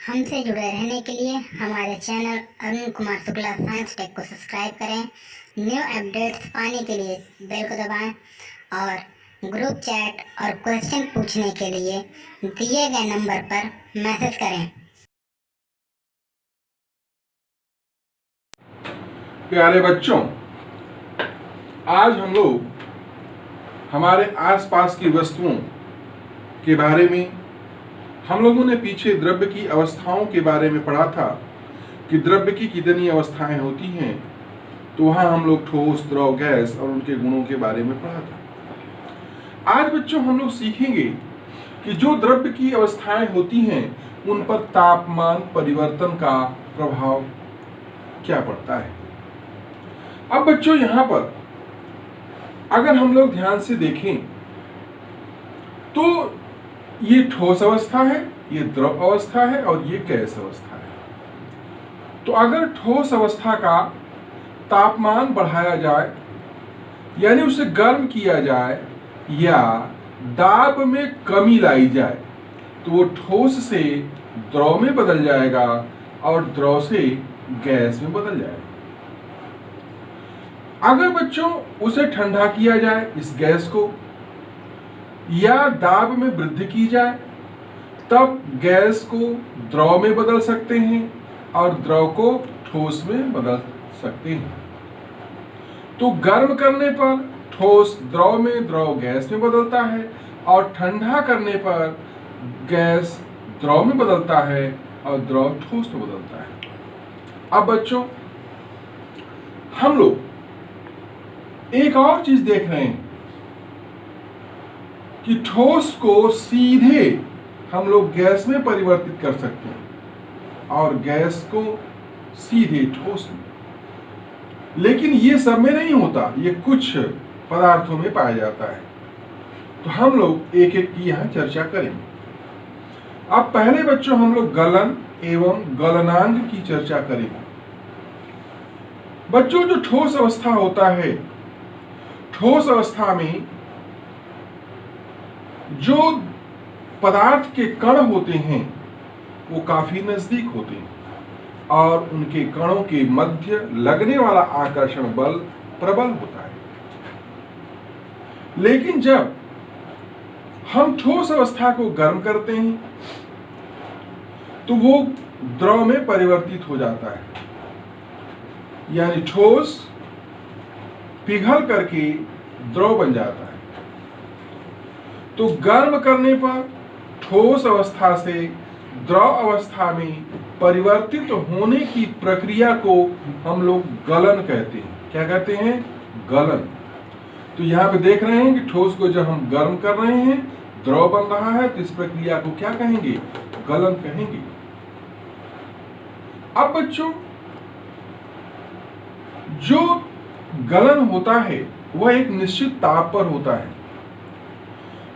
हमसे जुड़े रहने के लिए हमारे channel Arun Kumar Shukla science tech को सब्सक्राइब करें। न्यू अपडेट्स पाने के लिए बेल को दबाएं और ग्रुप चैट और क्वेश्चन पूछने के लिए दिए गए नंबर पर मैसेज करें। प्यारे बच्चों, आज हम लोग हमारे आसपास की वस्तुओं के बारे में, हम लोगों ने पीछे द्रव्य की अवस्थाओं के बारे में पढ़ा था कि द्रव्य की कितनी अवस्थाएं होती हैं। तो वहां हम लोग ठोस, द्रव, गैस और उनके गुणों के बारे में पढ़ा था। आज बच्चों हम लोग सीखेंगे कि जो द्रव्य की अवस्थाएं होती हैं उन पर तापमान परिवर्तन का प्रभाव क्या पड़ता है। अब बच्चों यहां पर अगर हम लोग ध्यान से देखें तो ये ठोस अवस्था है, ये द्रव अवस्था है और ये गैस अवस्था है। तो अगर ठोस अवस्था का तापमान बढ़ाया जाए यानी उसे गर्म किया जाए या दाब में कमी लाई जाए तो वो ठोस से द्रव में बदल जाएगा और द्रव से गैस में बदल जाएगा। अगर बच्चों उसे ठंडा किया जाए, इस गैस को, या दाब में वृद्धि की जाए, तब गैस को द्रव में बदल सकते हैं और द्रव को ठोस में बदल सकते हैं। तो गर्म करने पर ठोस द्रव में, द्रव गैस में बदलता है और ठंडा करने पर गैस द्रव में बदलता है और द्रव ठोस में बदलता है। अब बच्चों हम लोग एक और चीज देख रहे हैं कि ठोस को सीधे हम लोग गैस में परिवर्तित कर सकते हैं और गैस को सीधे ठोस में, लेकिन ये सब में नहीं होता, ये कुछ पदार्थों में पाया जाता है। तो हम लोग एक एक की यहां चर्चा करेंगे। अब पहले बच्चों हम लोग गलन एवं गलनांक की चर्चा करेंगे। बच्चों जो ठोस अवस्था होता है, ठोस अवस्था में जो पदार्थ के कण होते हैं वो काफी नजदीक होते हैं और उनके कणों के मध्य लगने वाला आकर्षण बल प्रबल होता है। लेकिन जब हम ठोस अवस्था को गर्म करते हैं तो वो द्रव में परिवर्तित हो जाता है, यानी ठोस पिघल करके द्रव बन जाता है। तो गर्म करने पर ठोस अवस्था से द्रव अवस्था में परिवर्तित होने की प्रक्रिया को हम लोग गलन कहते हैं। क्या कहते हैं? गलन। तो यहाँ पे देख रहे हैं कि ठोस को जब हम गर्म कर रहे हैं, द्रव बन रहा है, तो इस प्रक्रिया को क्या कहेंगे? गलन कहेंगे। अब बच्चों जो गलन होता है वह एक निश्चित ताप पर होता है।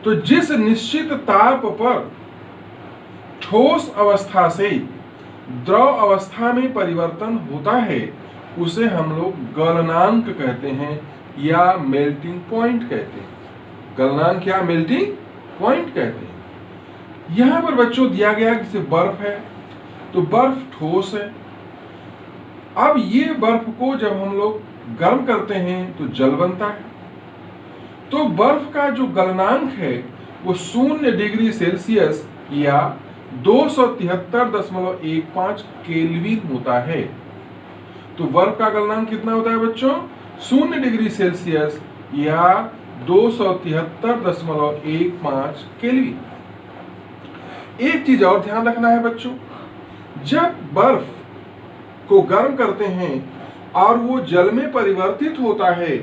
तो जिस निश्चित ताप पर ठोस अवस्था से द्रव अवस्था में परिवर्तन होता है उसे हम लोग गलनांक कहते हैं या मेल्टिंग पॉइंट कहते हैं। गलनांक या मेल्टिंग पॉइंट कहते हैं। यहां पर बच्चों दिया गया जैसे बर्फ है, तो बर्फ ठोस है। अब ये बर्फ को जब हम लोग गर्म करते हैं तो जल बनता है। तो बर्फ का जो गलनांक है वो 0 डिग्री सेल्सियस या 273.15 केल्विन होता है। तो बर्फ का गलनांक कितना होता है बच्चों? 0 डिग्री सेल्सियस या 273.15 केल्विन। एक चीज और ध्यान रखना है बच्चों, जब बर्फ को गर्म करते हैं और वो जल में परिवर्तित होता है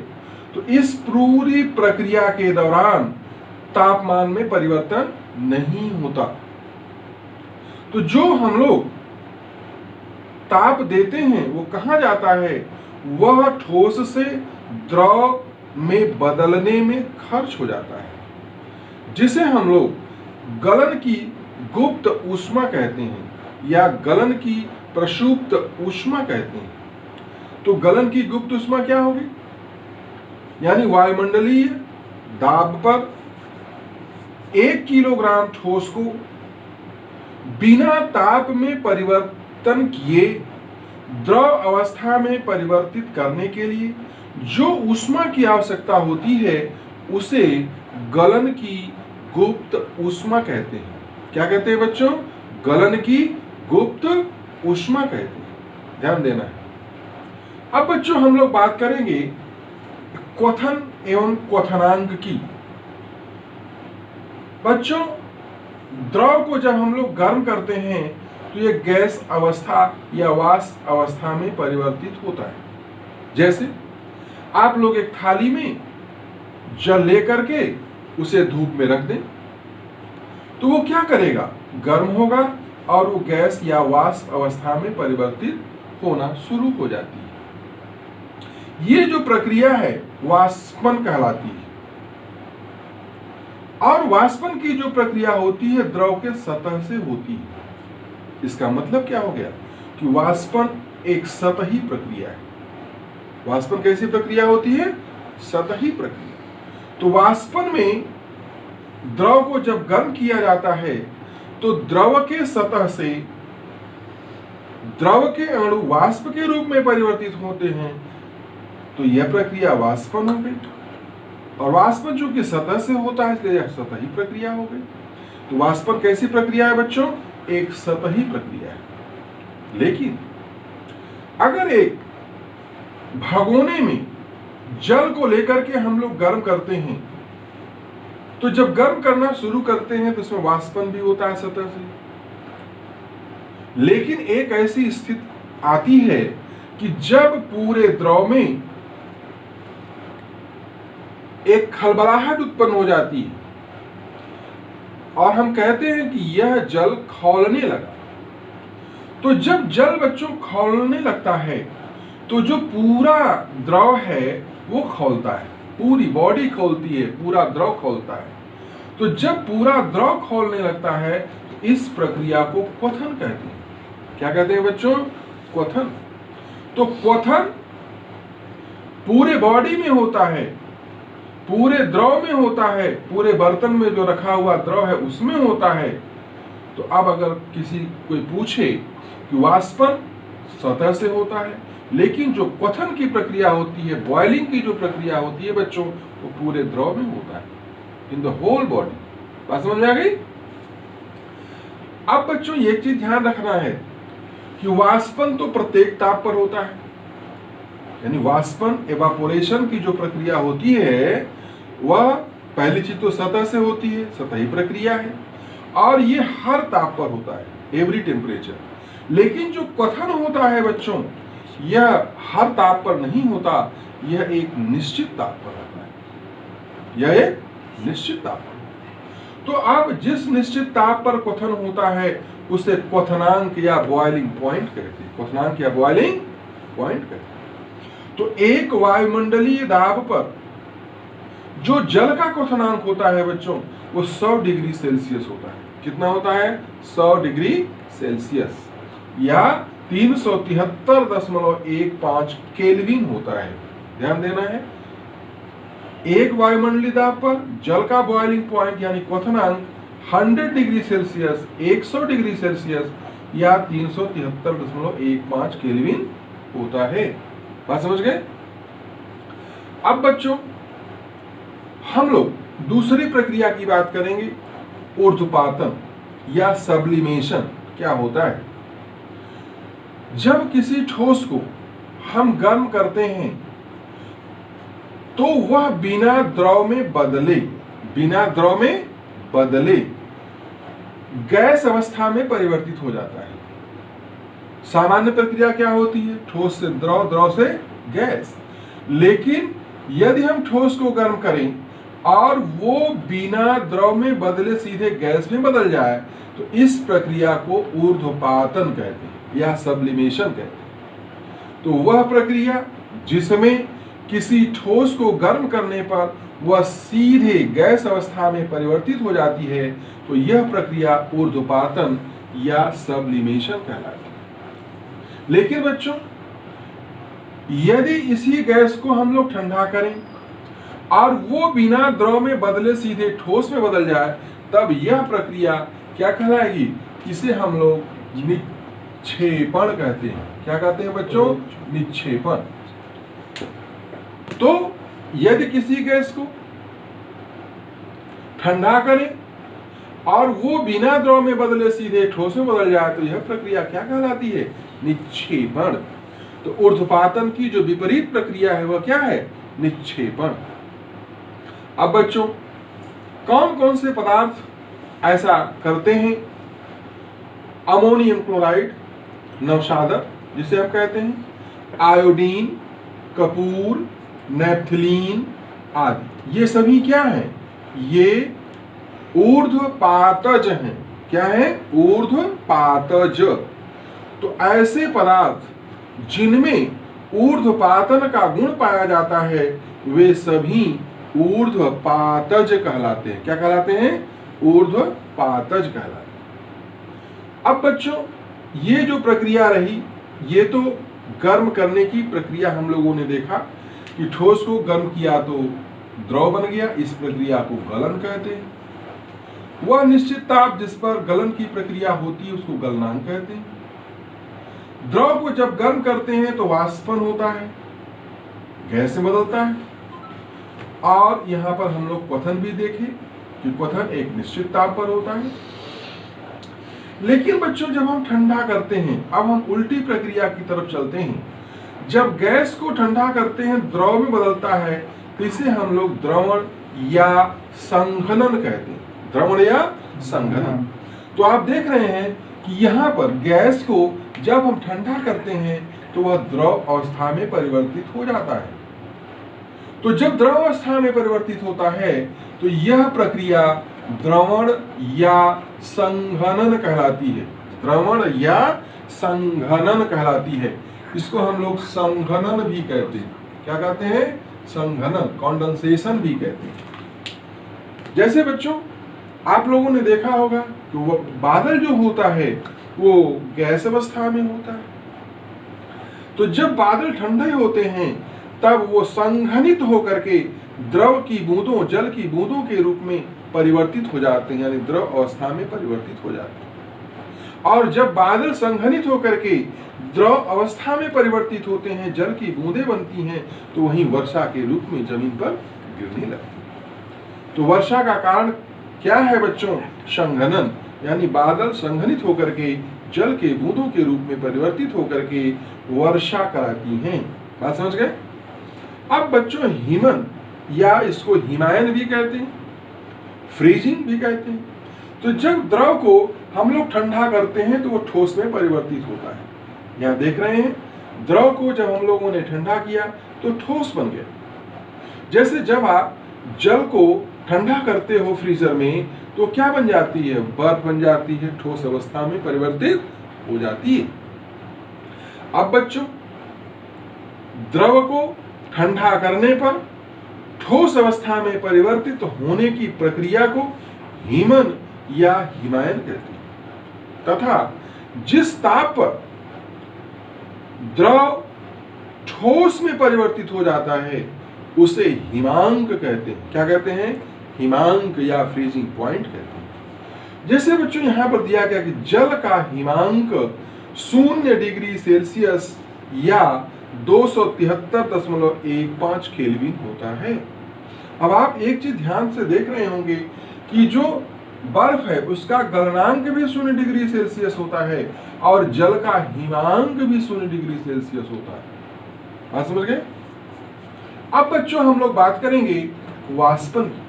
तो इस पूरी प्रक्रिया के दौरान तापमान में परिवर्तन नहीं होता। तो जो हम लोग ताप देते हैं वो कहां जाता है? वह ठोस से द्रव में बदलने में खर्च हो जाता है, जिसे हम लोग गलन की गुप्त ऊष्मा कहते हैं या गलन की प्रसुप्त ऊष्मा कहते हैं। तो गलन की गुप्त ऊष्मा क्या होगी? यानी वायुमंडलीय दाब पर 1 किलोग्राम ठोस को बिना ताप में परिवर्तन किए द्रव अवस्था में परिवर्तित करने के लिए जो ऊष्मा की आवश्यकता होती है उसे गलन की गुप्त ऊष्मा कहते हैं। क्या कहते हैं बच्चों? गलन की गुप्त ऊष्मा कहते हैं। ध्यान देना है। अब बच्चों हम लोग बात करेंगे क्वथन एवं क्वथनांक की। बच्चों द्रव को जब हम लोग गर्म करते हैं तो ये गैस अवस्था या वाष्प अवस्था में परिवर्तित होता है। जैसे आप लोग एक थाली में जल लेकर के उसे धूप में रख दें तो वो क्या करेगा? गर्म होगा और वो गैस या वाष्प अवस्था में परिवर्तित होना शुरू हो जाती है। ये जो प्रक्रिया है वाष्पन कहलाती है। और वाष्पन की जो प्रक्रिया होती है द्रव के सतह से होती है। इसका मतलब क्या हो गया कि वाष्पन एक सतही प्रक्रिया है। वाष्पन कैसी प्रक्रिया होती है? सतही प्रक्रिया। तो वाष्पन में द्रव को जब गर्म किया जाता है तो द्रव के सतह से द्रव के अणु वाष्प के रूप में परिवर्तित होते हैं। तो यह प्रक्रिया वाष्पन हो गई। और वाष्पन जो कि सतह से होता है इसलिए यह सतही प्रक्रिया हो गई। तो वाष्पन कैसी प्रक्रिया है बच्चों? एक सतही प्रक्रिया है। लेकिन अगर एक भगोने में जल को लेकर के हम लोग गर्म करते हैं तो जब गर्म करना शुरू करते हैं तो इसमें वाष्पन भी होता है सतह से। लेकिन एक ऐसी स्थिति आती है कि जब पूरे द्रव में एक खलबलाहट उत्पन्न हो जाती है और हम कहते हैं कि यह जल खौलने लगा। तो जब जल बच्चों खौलने लगता है तो जो पूरा द्रव है वो खौलता है, पूरी बॉडी खौलती है, पूरा द्रव खौलता है। तो जब पूरा द्रव खौलने लगता है तो इस प्रक्रिया को क्वथन कहते हैं। क्या कहते हैं बच्चों? क्वथन। तो क्वथन पूरे बॉडी में होता है, पूरे द्रव में होता है, पूरे बर्तन में जो रखा हुआ द्रव है उसमें होता है। तो अब अगर किसी कोई पूछे कि वाष्पन सतह से होता है लेकिन जो क्वथन की प्रक्रिया होती है, बॉइलिंग की जो प्रक्रिया होती है बच्चों, वो पूरे द्रव में होता है, इन द होल बॉडी। बात समझ में आ गई? अब बच्चों ये चीज ध्यान रखना है कि वाष्पन तो प्रत्येक ताप पर होता है। यानी वाष्पन एवापोरेशन की जो प्रक्रिया होती है वह पहली चीज तो सतह से होती है, सतही प्रक्रिया है और ये हर ताप पर होता है, एवरी टेम्परेचर। लेकिन जो क्वथन होता है बच्चों यह हर ताप पर नहीं होता, यह एक निश्चित ताप पर होता है। यह एक निश्चित ताप पर। तो अब जिस निश्चित ताप पर क्वथन होता है उसे क्वथनांक या बॉइलिंग पॉइंट कहते हैं। क्वथनांक या बॉइलिंग पॉइंट कहते हैं। तो एक वायुमंडलीय दाब पर जो जल का क्वथनांक होता है बच्चों वो 100 डिग्री सेल्सियस होता है। कितना होता है? 100 डिग्री सेल्सियस या 373.15 केल्विन होता है। ध्यान देना है। एक वायुमंडलीय दाब पर जल का बॉइलिंग पॉइंट यानी क्वथनांक 100 डिग्री सेल्सियस, 100 डिग्री सेल्सियस या 373.15 केल्विन होता है। बात समझ गए? अब बच्चों हम लोग दूसरी प्रक्रिया की बात करेंगे, ऊर्ध्वपातन या सब्लिमेशन। क्या होता है? जब किसी ठोस को हम गर्म करते हैं तो वह बिना द्रव में बदले गैस अवस्था में परिवर्तित हो जाता है। सामान्य प्रक्रिया क्या होती है? ठोस से द्रव, द्रव से गैस। लेकिन यदि हम ठोस को गर्म करें और वो बिना द्रव में बदले सीधे गैस में बदल जाए तो इस प्रक्रिया को ऊर्ध्वपातन कहते हैं या सब्लिमेशन कहते हैं। तो वह प्रक्रिया जिसमें किसी ठोस को गर्म करने पर वह सीधे गैस अवस्था में परिवर्तित हो जाती है तो यह प्रक्रिया ऊर्ध्वपातन या सब्लिमेशन कहलाती है। लेकिन बच्चों यदि इसी गैस को हम लोग ठंडा करें और वो बिना द्रव में बदले सीधे ठोस में बदल जाए तब यह प्रक्रिया क्या कहलाएगी? इसे हम लोग निक्षेपण कहते हैं। क्या कहते हैं बच्चों? निक्षेपण। तो यदि किसी गैस को ठंडा करें और वो बिना द्रव में बदले सीधे ठोस में बदल जाए तो यह प्रक्रिया क्या कहलाती है? निक्षेपण। तो ऊर्ध्वपातन की जो विपरीत प्रक्रिया है वह क्या है? निक्षेपण। अब बच्चों कौन कौन से पदार्थ ऐसा करते हैं? अमोनियम क्लोराइड, नवसादर जिसे हम कहते हैं, आयोडीन, कपूर, नेफ्थलीन आदि, ये सभी क्या हैं? ये ऊर्ध्वपातज हैं। क्या है? ऊर्ध्वपातज। तो ऐसे पदार्थ जिनमें ऊर्ध्वपातन का गुण पाया जाता है वे सभी ऊर्ध्वपातज कहलाते हैं। क्या कहलाते हैं? ऊर्ध्वपातज कहलाते हैं। अब बच्चों ये जो प्रक्रिया रही ये तो गर्म करने की प्रक्रिया हम लोगों ने देखा कि ठोस को गर्म किया तो द्रव बन गया, इस प्रक्रिया को गलन कहते हैं। वह निश्चित ताप जिस पर गलन की प्रक्रिया होती है उसको गलनांक कहते हैं। द्रव को जब गर्म करते हैं तो वाष्पन होता है, गैस में बदलता है। और यहां पर हम लोग क्वथन भी देखे कि क्वथन एक निश्चित ताप पर होता है। लेकिन बच्चों जब हम ठंडा करते हैं, अब हम उल्टी प्रक्रिया की तरफ चलते हैं। जब गैस को ठंडा करते हैं द्रव में बदलता है तो इसे हम लोग द्रवण या संघनन कहते हैं। द्रवण या संघनन। तो आप देख रहे हैं कि यहाँ पर गैस को जब हम ठंडा करते हैं तो वह द्रव अवस्था में परिवर्तित हो जाता है। तो जब द्रव अवस्था में परिवर्तित होता है तो यह प्रक्रिया द्रवण या संघनन कहलाती है। द्रवण या संघनन कहलाती है। इसको हम लोग संघनन भी कहते हैं। क्या कहते हैं? संघनन, कंडेंसेशन भी कहते हैं। जैसे बच्चों आप लोगों ने देखा होगा कि वो बादल जो होता है वो गैस अवस्था में होता है। तो जब बादल ठंडे होते हैं तब वो संघनित होकर के द्रव की बूंदों, जल की बूंदों के रूप में परिवर्तित हो जाते हैं, यानी द्रव अवस्था में परिवर्तित हो जाते हैं। और जब बादल संघनित होकर के द्रव अवस्था में परिवर्तित होते हैं, जल की बूंदें बनती हैं, तो वहीं वर्षा के रूप में जमीन पर गिरने लगती है। तो वर्षा का कारण क्या है बच्चों? संघनन, यानी बादल संघनित होकर के जल के बूंदों के रूप में परिवर्तित होकर के वर्षा कराती हैं। बात समझ गए? अब बच्चों हिमन या इसको हिमायन भी कहते हैं, फ्रीजिंग भी कहते हैं। तो जब द्रव को हम लोग ठंडा करते हैं तो वो ठोस में परिवर्तित होता है। यहाँ देख रहे हैं द्रव को जब हम लोगों ने ठंडा किया तो ठोस बन गया। जैसे जब आप जल को ठंडा करते हो फ्रीजर में तो क्या बन जाती है? बर्फ बन जाती है, ठोस अवस्था में परिवर्तित हो जाती है। अब बच्चों द्रव को ठंडा करने पर ठोस अवस्था में परिवर्तित होने की प्रक्रिया को हिमन या हिमायन कहते हैं। तथा जिस ताप पर द्रव ठोस में परिवर्तित हो जाता है उसे हिमांक कहते हैं। क्या कहते हैं? हिमांक या फ्रीजिंग पॉइंट कहते हैं। जैसे बच्चों यहां पर दिया गया कि जल का हिमांक 0 डिग्री सेल्सियस या 273.15 केल्विन होता है। अब आप एक चीज ध्यान से देख रहे होंगे कि जो बर्फ है उसका गलनांक भी 0 डिग्री सेल्सियस होता है और जल का हिमांक भी 0 डिग्री सेल्सियस होता है। बात समझ गए? अब बच्चों हम लोग बात करेंगे वाष्पन की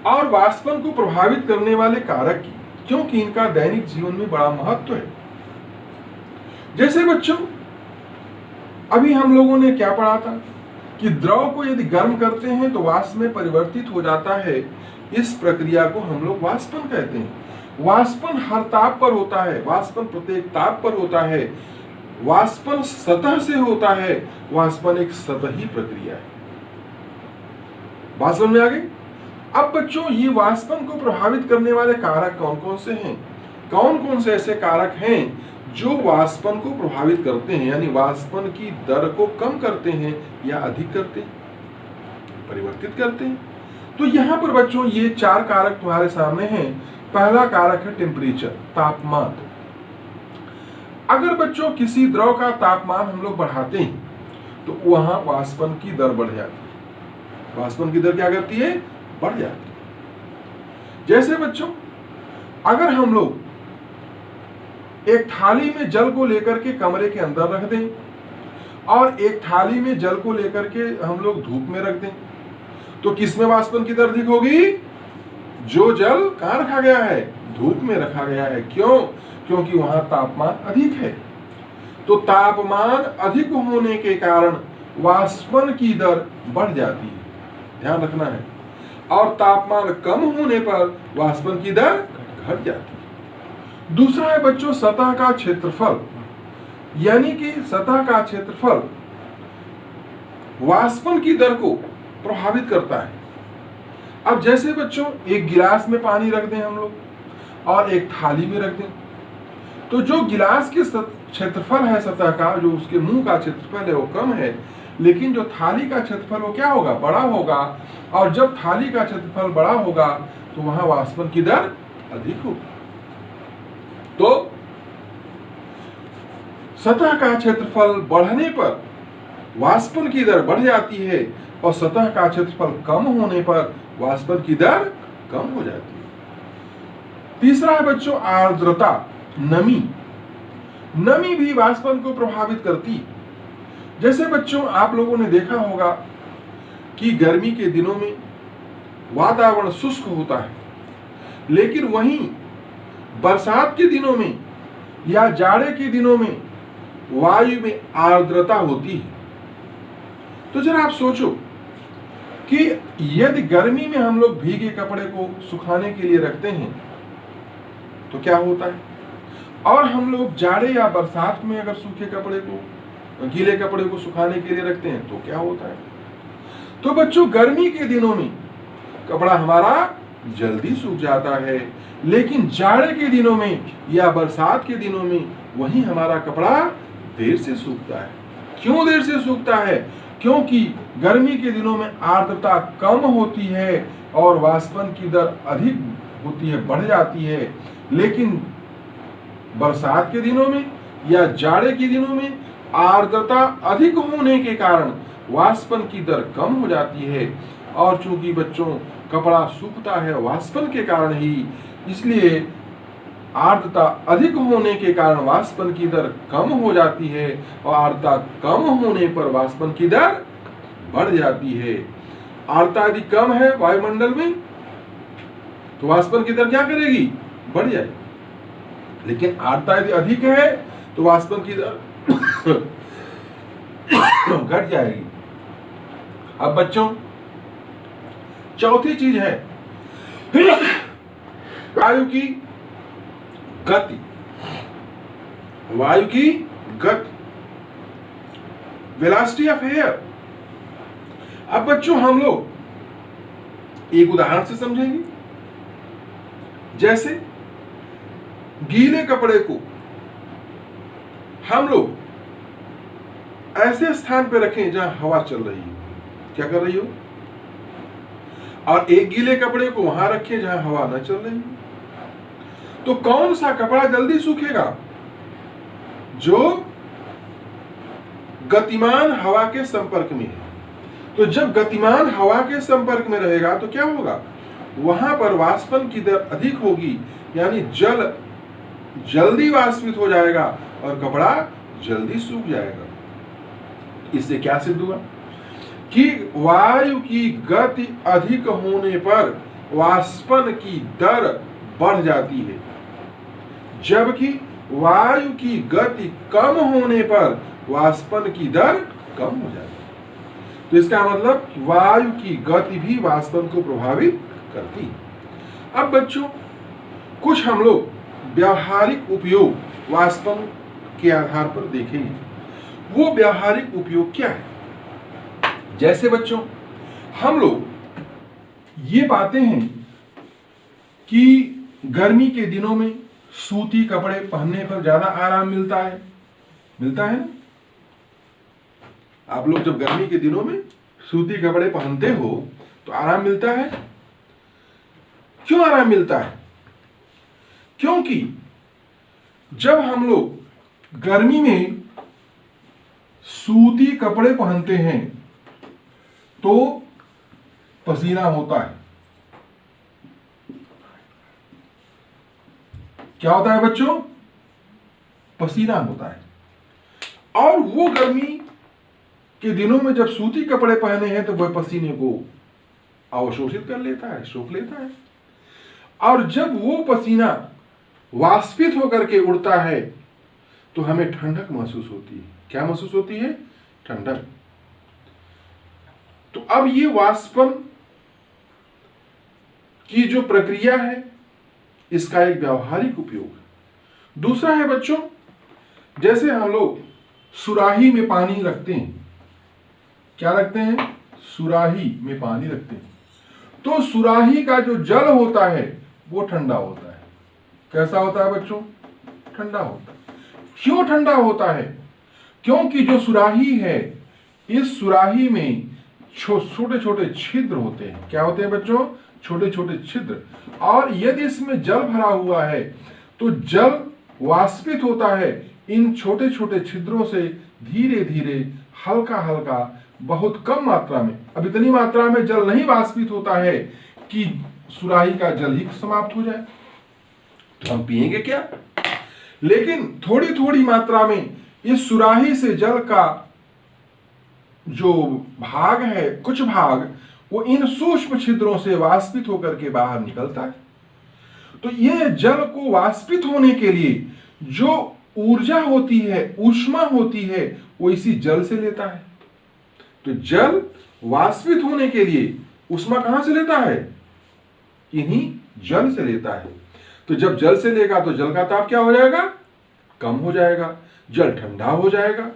और वाष्पन को प्रभावित करने वाले कारक की, क्योंकि इनका दैनिक जीवन में बड़ा महत्व है। जैसे बच्चों अभी हम लोगों ने क्या पढ़ा था कि द्रव को यदि गर्म करते हैं तो वाष्प में परिवर्तित हो जाता है। इस प्रक्रिया को हम लोग वाष्पन कहते हैं। वाष्पन हर ताप पर होता है, वाष्पन प्रत्येक ताप पर होता है, वाष्पन सतह से होता है, वाष्पन एक सतही प्रक्रिया है। बात समझ में आ गई? अब बच्चों ये वाष्पन को प्रभावित करने वाले कारक कौन कौन से हैं? कौन कौन से ऐसे कारक हैं जो वाष्पन को प्रभावित करते हैं, यानी वाष्पन की दर को कम करते हैं या अधिक करते हैं, परिवर्तित करते हैं? तो यहाँ पर बच्चों ये 4 कारक तुम्हारे सामने हैं। पहला कारक है टेम्परेचर, तापमान। अगर बच्चों किसी द्रव का तापमान हम लोग बढ़ाते हैं तो वहां वाष्पन की दर बढ़ जाती है। वाष्पन की दर क्या करती है? बढ़ जाती है। जैसे बच्चों अगर हम लोग एक थाली में जल को लेकर के कमरे के अंदर रख दें और एक थाली में जल को लेकर के हम लोग धूप में रख दें, तो किसमें वाष्पन की दर अधिक होगी? जो जल कहां रखा गया है? धूप में रखा गया है। क्यों? क्योंकि वहां तापमान अधिक है। तो तापमान अधिक होने के कारण वाष्पन की दर बढ़ जाती है, ध्यान रखना है। और तापमान कम होने पर वाष्पन की दर घट जाती है। दूसरा है बच्चों सतह का क्षेत्रफल, यानी कि सतह का क्षेत्रफल वाष्पन की दर को प्रभावित करता है। अब जैसे बच्चों एक गिलास में पानी रख दें हम लोग और एक थाली में रख दें, तो जो गिलास के क्षेत्रफल है सतह का, जो उसके मुंह का क्षेत्रफल है वो कम है, लेकिन जो थाली का क्षेत्रफल वो क्या होगा? बड़ा होगा। और जब थाली का क्षेत्रफल बड़ा होगा तो वहां वाष्पन की दर अधिक होगी। तो सतह का क्षेत्रफल बढ़ने पर वाष्पन की दर बढ़ जाती है और सतह का क्षेत्रफल कम होने पर वाष्पन की दर कम हो जाती है। तीसरा है बच्चों आर्द्रता, नमी। नमी भी वाष्पन को प्रभावित करती है। जैसे बच्चों आप लोगों ने देखा होगा कि गर्मी के दिनों में वातावरण शुष्क होता है, लेकिन वहीं बरसात के दिनों में या जाड़े के दिनों में वायु में आर्द्रता होती है। तो जरा आप सोचो कि यदि गर्मी में हम लोग भीगे कपड़े को सुखाने के लिए रखते हैं तो क्या होता है, और हम लोग जाड़े या बरसात में अगर सूखे कपड़े को, गीले कपड़े को सुखाने के लिए रखते हैं तो क्या होता है। तो बच्चों गर्मी के दिनों में कपड़ा हमारा जल्दी सूख जाता है, लेकिन जाड़े के दिनों में या बरसात के दिनों में वही हमारा कपड़ा देर से सूखता है। क्यों देर से सूखता है? क्योंकि गर्मी के दिनों में आर्द्रता कम होती है और वाष्पन की दर अधिक होती है, बढ़ जाती है। लेकिन बरसात के दिनों में या जाड़े के दिनों में आर्द्रता अधिक होने के कारण वाष्पन की दर कम हो जाती है। और चूंकि बच्चों कपड़ा सूखता है वाष्पन के कारण ही, इसलिए आर्द्रता अधिक होने के कारण वाष्पन की दर कम हो जाती है और आर्द्रता कम होने पर वाष्पन की दर बढ़ जाती है। आर्द्रता यदि कम है वायुमंडल में तो वाष्पन की दर क्या करेगी? बढ़ जाएगी। लेकिन आर्द्रता यदि अधिक है तो वाष्पन की दर घट जाएगी। अब बच्चों चौथी चीज है वायु की गति। वायु की गति, वेलोसिटी ऑफ एयर। अब बच्चों हम लोग एक उदाहरण से समझेंगे। जैसे गीले कपड़े को हम लोग ऐसे स्थान पर रखें जहां हवा चल रही हो, क्या कर रही हो, और एक गीले कपड़े को वहां रखें जहां हवा न चल रही हो, तो कौन सा कपड़ा जल्दी सूखेगा? जो गतिमान हवा के संपर्क में है। तो जब गतिमान हवा के संपर्क में रहेगा तो क्या होगा? वहां पर वाष्पन की दर अधिक होगी, यानी जल जल्दी वाष्पित हो जाएगा और कपड़ा जल्दी सूख जाएगा। इससे क्या सिद्ध हुआ कि वायु की गति अधिक होने पर वाष्पन की दर बढ़ जाती है, जबकि वायु की गति कम होने पर वाष्पन की दर कम हो जाती है। तो इसका मतलब वायु की गति भी वाष्पन को प्रभावित करती है। अब बच्चों कुछ हम लोग व्यावहारिक उपयोग वाष्पन के आधार पर देखेंगे। वो व्यावहारिक उपयोग क्या है? जैसे बच्चों हम लोग ये पाते हैं कि गर्मी के दिनों में सूती कपड़े पहनने पर ज्यादा आराम मिलता है ना? आप लोग जब गर्मी के दिनों में सूती कपड़े पहनते हो तो आराम मिलता है। क्यों आराम मिलता है? क्योंकि जब हम लोग गर्मी में सूती कपड़े पहनते हैं तो पसीना होता है। क्या होता है बच्चों? पसीना होता है। और वो गर्मी के दिनों में जब सूती कपड़े पहने हैं तो वह पसीने को अवशोषित कर लेता है, सोख लेता है। और जब वो पसीना वाष्पित होकर के उड़ता है तो हमें ठंडक महसूस होती है। क्या महसूस होती है? ठंडक। तो अब ये वाष्पन की जो प्रक्रिया है इसका एक व्यावहारिक उपयोग है। दूसरा है बच्चों, जैसे हम लोग सुराही में पानी रखते हैं। क्या रखते हैं? सुराही में पानी रखते हैं। तो सुराही का जो जल होता है वो ठंडा होता है। कैसा होता है बच्चों? ठंडा होता है। क्यों ठंडा होता है? क्योंकि जो सुराही है, इस सुराही में छोटे छोटे छिद्र होते हैं। क्या होते हैं बच्चों? छोटे छोटे छिद्र। और यदि इसमें जल भरा हुआ है तो जल वाष्पित होता है इन छोटे छोटे छिद्रों से धीरे धीरे, हल्का हल्का, बहुत कम मात्रा में। अब इतनी मात्रा में जल नहीं वाष्पित होता है कि सुराही का जल ही समाप्त हो जाए, तो हम पिएंगे क्या? लेकिन थोड़ी थोड़ी मात्रा में इस सुराही से जल का जो भाग है, कुछ भाग, वो इन सूक्ष्म छिद्रों से वाष्पित होकर के बाहर निकलता है। तो ये जल को वाष्पित होने के लिए जो ऊर्जा होती है, ऊष्मा होती है, वो इसी जल से लेता है। तो जल वाष्पित होने के लिए ऊष्मा कहां से लेता है? इन्हीं जल से लेता है। तो जब जल से लेगा तो जल का ताप क्या हो जाएगा? कम हो जाएगा, जल ठंडा हो जाएगा।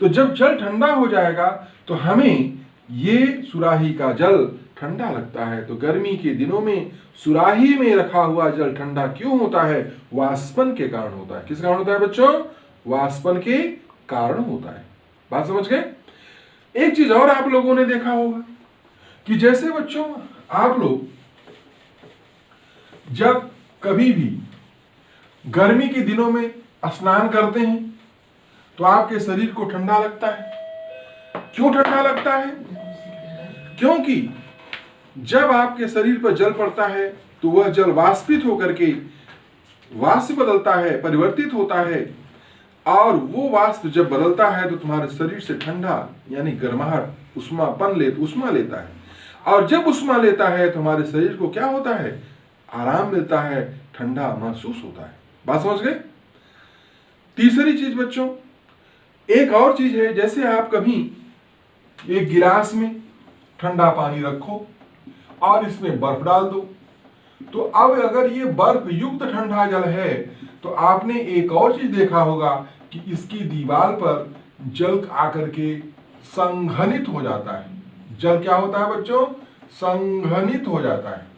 तो जब जल ठंडा हो जाएगा तो हमें ये सुराही का जल ठंडा लगता है। तो गर्मी के दिनों में सुराही में रखा हुआ जल ठंडा क्यों होता है? वाष्पन के कारण होता है। किस कारण होता है बच्चों? वाष्पन के कारण होता है। बात समझ गए? एक चीज और आप लोगों ने देखा होगा कि जैसे बच्चों आप लोग जब कभी भी गर्मी के दिनों में स्नान करते हैं तो आपके शरीर को ठंडा लगता है। क्यों ठंडा लगता है? क्योंकि जब आपके शरीर पर जल पड़ता है तो वह जल वाष्पित होकर के वाष्प बदलता है, परिवर्तित होता है। और वो वाष्प जब बदलता है तो तुम्हारे शरीर से ठंडा यानी गर्माहट, उष्मा लेता है। और जब उष्मा लेता है तो हमारे शरीर को क्या होता है? आराम मिलता है, ठंडा महसूस होता है। बात समझ गए? तीसरी चीज बच्चों, एक और चीज है, जैसे आप कभी एक गिलास में ठंडा पानी रखो और इसमें बर्फ डाल दो, तो अब अगर ये बर्फ युक्त ठंडा जल है तो आपने एक और चीज देखा होगा कि इसकी दीवार पर जल आकर के संघनित हो जाता है। जल क्या होता है बच्चों? संघनित हो जाता है।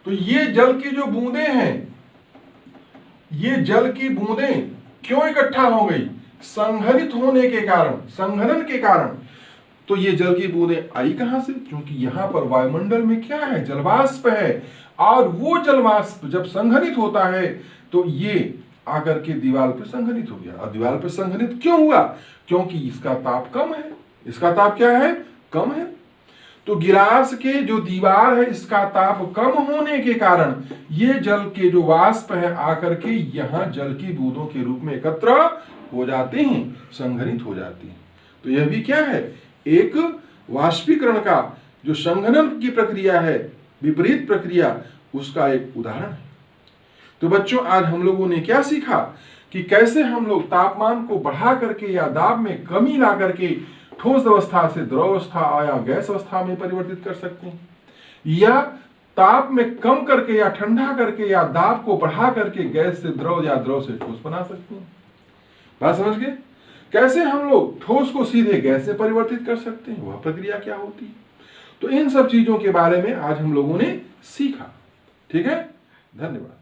तो ये जल की जो बूंदें हैं, ये जल की बूंदें क्यों इकट्ठा हो गई? संघनित होने के कारण, संघनन के कारण। तो ये जल की बूंदें आई कहां से? क्योंकि यहां पर वायुमंडल में क्या है? जलवाष्प है। और वो जलवाष्प जब संघनित होता है तो ये आकर के दीवार पर संघनित हो गया। और दीवार पर संघनित क्यों हुआ? क्योंकि इसका ताप कम है। इसका ताप क्या है? कम है। तो गिलास के जो दीवार है इसका ताप कम होने के कारण ये जल के जो वाष्प है आकर के यहां जल की बूंदों के रूप में एकत्र हो जाते हैं, संघनित हो जाती हैं। तो यह भी क्या है? एक वाष्पीकरण का जो संघनन की प्रक्रिया है, विपरीत प्रक्रिया, उसका एक उदाहरण है। तो बच्चों आज हम लोगों ने क्या सीखा कि कैसे हम लोग तापमान को बढ़ा करके या दाब में कमी ला करके ठोस अवस्था से द्रव अवस्था या गैस अवस्था में परिवर्तित कर सकते हैं, या ताप में कम करके या ठंडा करके या दाब को बढ़ा करके गैस से द्रव या द्रव से ठोस बना सकते हैं। बात समझ गए? कैसे हम लोग ठोस को सीधे गैस से परिवर्तित कर सकते हैं, वह प्रक्रिया क्या होती है। तो इन सब चीजों के बारे में आज हम लोगों ने सीखा। ठीक है, धन्यवाद।